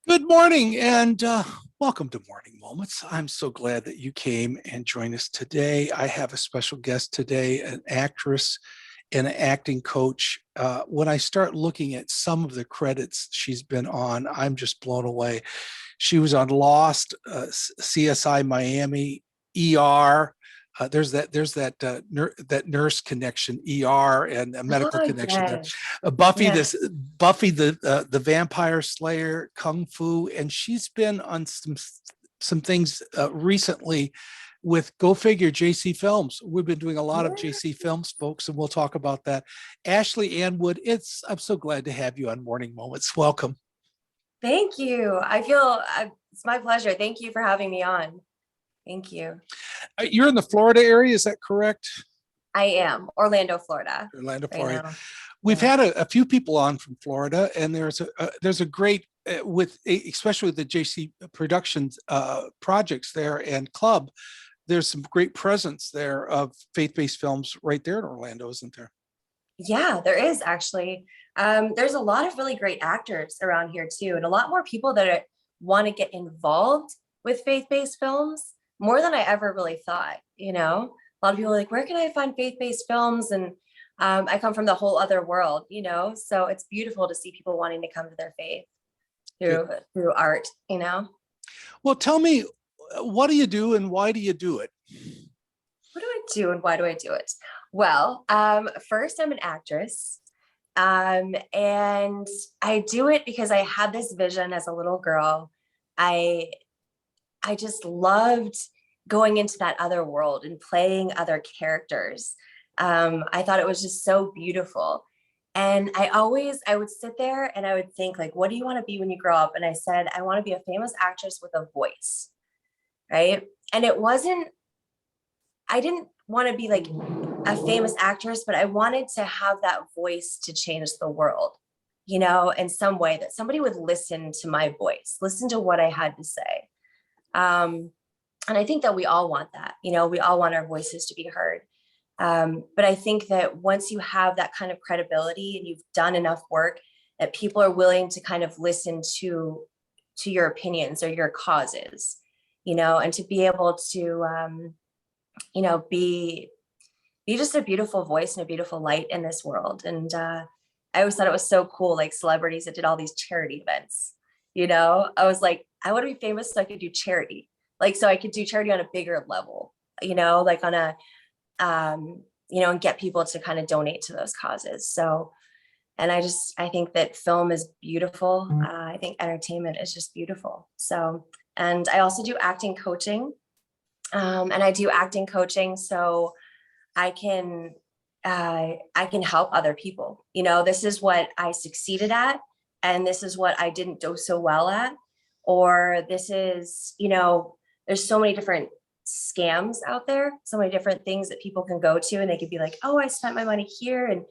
Good morning and welcome to Morning Moments. I'm so glad that you came and joined us today. I have a special guest today, an actress and an acting coach. When I start looking at some of the credits she's been on, I'm just blown away. She was on Lost, CSI Miami, ER. That nurse connection, ER, and a medical Oh, connection there. yes. Yeah. Buffy the Vampire Slayer, Kung Fu, and she's been on some things recently with, go figure, JC Films. We've been doing a lot of Yeah. JC Films, folks, and we'll talk about that. Ashleigh Ann Wood, I'm so glad to have you on Morning Moments. Welcome. Thank you. It's my pleasure. Thank you for having me on. Thank you. You're in the Florida area, is that correct? I am Orlando, Florida Orlando, right Florida. now. We've Yeah. had a few people on from Florida, and there's a great especially with the JC Productions projects there and club. There's some great presence there of faith-based films right there in Orlando, isn't there? Yeah, there is actually. There's a lot of really great actors around here too, and a lot more people that want to get involved with faith-based films more than I ever really thought. A lot of people are like, where can I find faith-based films? And I come from the whole other world, so it's beautiful to see people wanting to come to their faith Good. through art. Well, tell me, what do you do and why do you do it? What do I do and why do I do it? Well, first, I'm an actress. And I do it because I had this vision as a little girl. I I just loved going into that other world and playing other characters. I thought it was just so beautiful. And I would sit there and I would think, like, what do you want to be when you grow up? And I said, I want to be a famous actress with a voice, right? And I didn't want to be like a famous actress, but I wanted to have that voice to change the world, in some way that somebody would listen to my voice, listen to what I had to say. Um, and I think that we all want that, we all want our voices to be heard. But I think that once you have that kind of credibility and you've done enough work, that people are willing to kind of listen to your opinions or your causes, and to be able to, be just a beautiful voice and a beautiful light in this world. And I always thought it was so cool, like celebrities that did all these charity events. I was like, I want to be famous so I could do charity, like so I could do charity on a bigger level, like on a and get people to kind of donate to those causes. So, and I think that film is beautiful. I think entertainment is just beautiful. So, and I also do acting coaching. And I do acting coaching so I can I can help other people. This is what I succeeded at, and this is what I didn't do so well at, or this is, there's so many different scams out there, so many different things that people can go to, and they could be like, oh, I spent my money here, and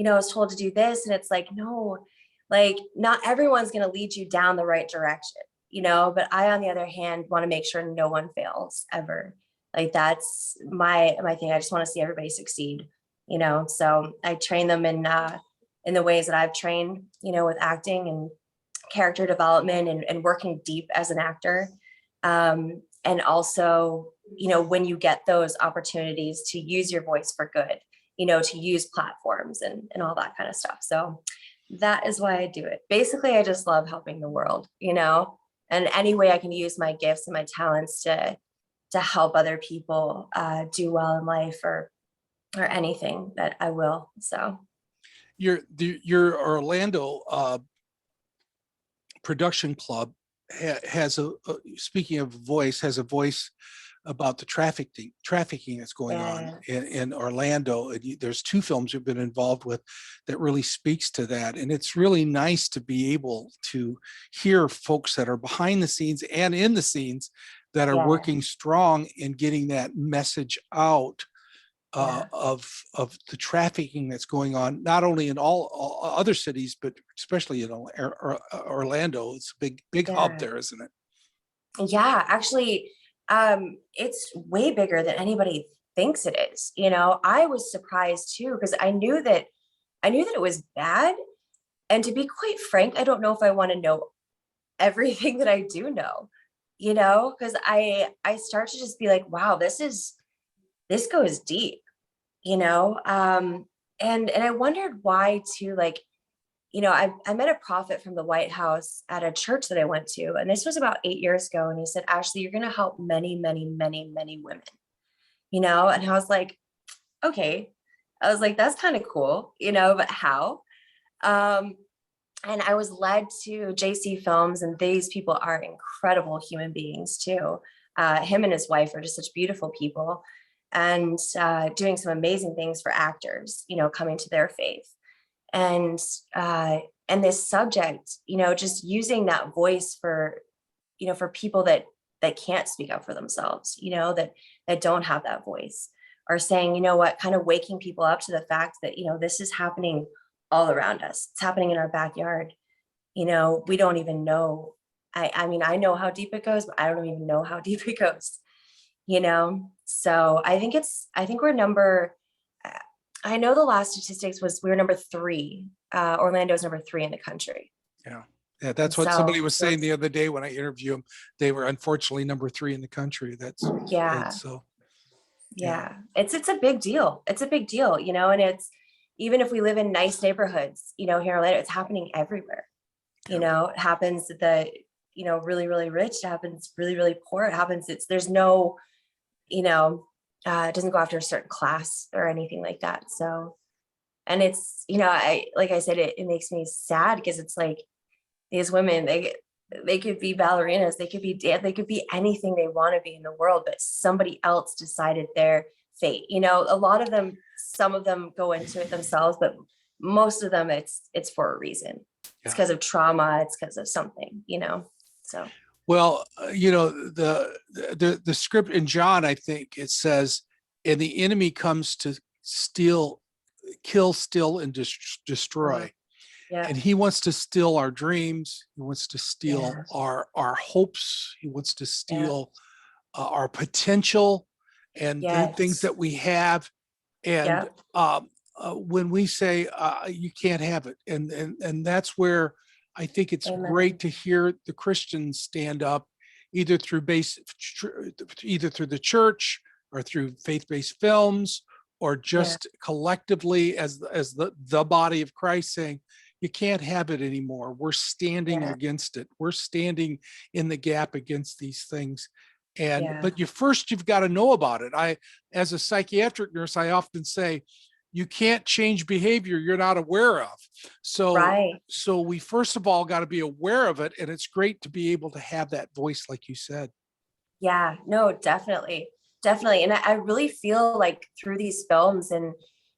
I was told to do this, and it's like, no, like not everyone's going to lead you down the right direction, but I, on the other hand, want to make sure no one fails ever. Like that's my thing. I just want to see everybody succeed, so I train them in the ways that I've trained, with acting and character development and working deep as an actor. And also, when you get those opportunities to use your voice for good, to use platforms and all that kind of stuff. So that is why I do it. Basically, I just love helping the world, and any way I can use my gifts and my talents to help other people do well in life or anything, that I will. So Your Orlando production club has speaking of voice, has a voice about the trafficking that's going on yeah, in Orlando. And there's two films you've been involved with that really speaks to that. And it's really nice to be able to hear folks that are behind the scenes and in the scenes that are yeah, working strong in getting that message out yeah, of the trafficking that's going on, not only in all other cities, but especially in Orlando. It's a big hub yeah. there, isn't it? Yeah, actually, it's way bigger than anybody thinks it is. I was surprised too, because I knew that it was bad. And to be quite frank, I don't know if I want to know everything that I do know, because I start to just be like, wow, this goes deep, you know? And I wondered why too, like, I met a prophet from the White House at a church that I went to, and this was about 8 years ago. And he said, Ashley, you're going to help many, many, many, many women, and I was like, okay. I was like, that's kind of cool, but how? Um, and I was led to JC Films, and these people are incredible human beings too. Him and his wife are just such beautiful people, and doing some amazing things for actors, coming to their faith. And and this subject, just using that voice for, for people that can't speak up for themselves, that don't have that voice, are saying, what, kind of waking people up to the fact that, this is happening all around us. It's happening in our backyard. We don't even know. I mean, I know how deep it goes, but I don't even know how deep it goes, So I think we're I know the last statistics was we were number 3. Orlando's number 3 in the country. Yeah. Yeah, that's what somebody was saying the other day when I interviewed them. They were unfortunately number 3 in the country. Yeah. So Yeah. It's a big deal. It's a big deal, and it's, even if we live in nice neighborhoods, here in Orlando, it's happening everywhere. It happens at the, really, really rich, it happens really, really poor. It happens, there's no, it doesn't go after a certain class or anything like that. So, and it's, like I said, it makes me sad, because it's like, these women, they could be ballerinas, they could be anything they want to be in the world, but somebody else decided their fate. A lot of them, some of them go into it themselves, but most of them, it's for a reason. It's because of trauma. It's because of something, so. Well, the script in John, I think it says, and the enemy comes to steal, kill, steal, and destroy. Yeah. And he wants to steal our dreams. He wants to steal our hopes. He wants to steal our potential and the things that we have. And when we say you can't have it, and that's where I think it's great to hear the Christians stand up, either through the church or through faith-based films, or just collectively as the body of Christ, saying, you can't have it anymore. We're standing against it. We're standing in the gap against these things. But you've got to know about it. As a psychiatric nurse, I often say, you can't change behavior you're not aware of. So we first of all got to be aware of it. And it's great to be able to have that voice, like you said. Yeah, no, definitely. Definitely. And I really feel like through these films, and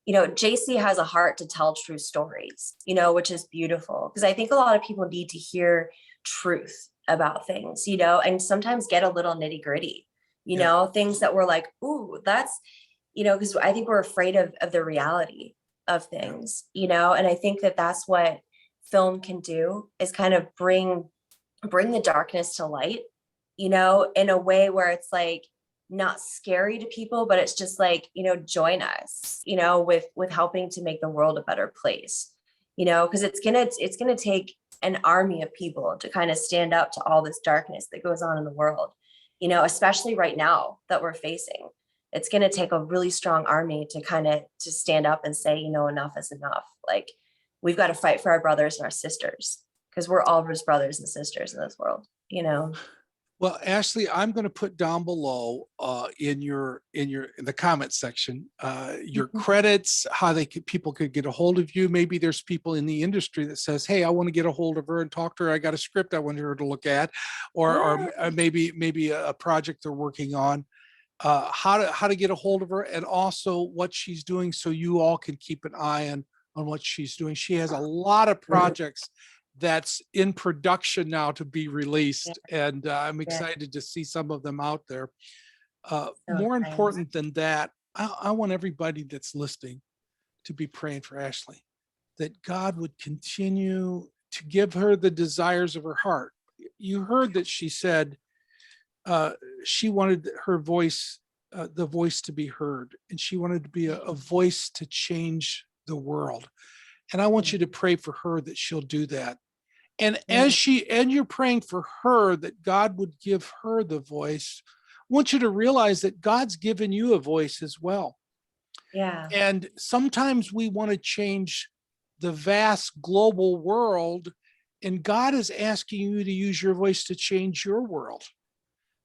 JC has a heart to tell true stories, which is beautiful, because I think a lot of people need to hear truth about things, and sometimes get a little nitty gritty, things that we're like, ooh, that's, because I think we're afraid of the reality of things, and I think that that's what film can do, is kind of bring the darkness to light, in a way where it's like, not scary to people, but it's just like, join us, with helping to make the world a better place, because it's gonna take an army of people to kind of stand up to all this darkness that goes on in the world, especially right now that we're facing. It's going to take a really strong army to stand up and say, enough is enough. Like, we've got to fight for our brothers and our sisters, because we're all just brothers and sisters in this world, Well, Ashleigh, I'm going to put down below in the comment section your credits, how people could get a hold of you. Maybe there's people in the industry that says, "Hey, I want to get a hold of her and talk to her. I got a script I want her to look at," or maybe a project they're working on. How to get a hold of her, and also what she's doing, so you all can keep an eye on what she's doing. She has a lot of projects that's in production now to be released. And I'm excited to see some of them out there. More important than that, I want everybody that's listening to be praying for Ashleigh, that God would continue to give her the desires of her heart. You heard that she said she wanted her voice, the voice to be heard, and she wanted to be a voice to change the world. And I want you to pray for her that she'll do that. And Yeah. and you're praying for her that God would give her the voice. I want you to realize that God's given you a voice as well. Yeah. And sometimes we want to change the vast global world, and God is asking you to use your voice to change your world,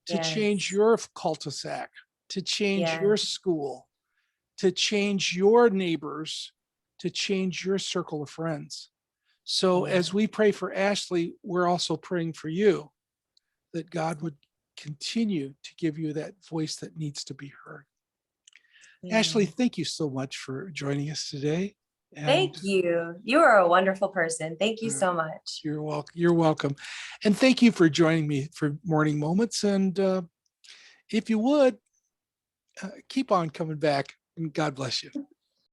to change Yes. your cul-de-sac, to change Yeah. your school, to change your neighbors, to change your circle of friends. So Yeah. as we pray for Ashleigh, we're also praying for you that God would continue to give you that voice that needs to be heard. Ashleigh, Yeah. thank you so much for joining us today. And Thank you. You are a wonderful person. Thank you uh, so much. you're welcome. You're welcome. And thank you for joining me for Morning Moments. And if you would, keep on coming back, and God bless you.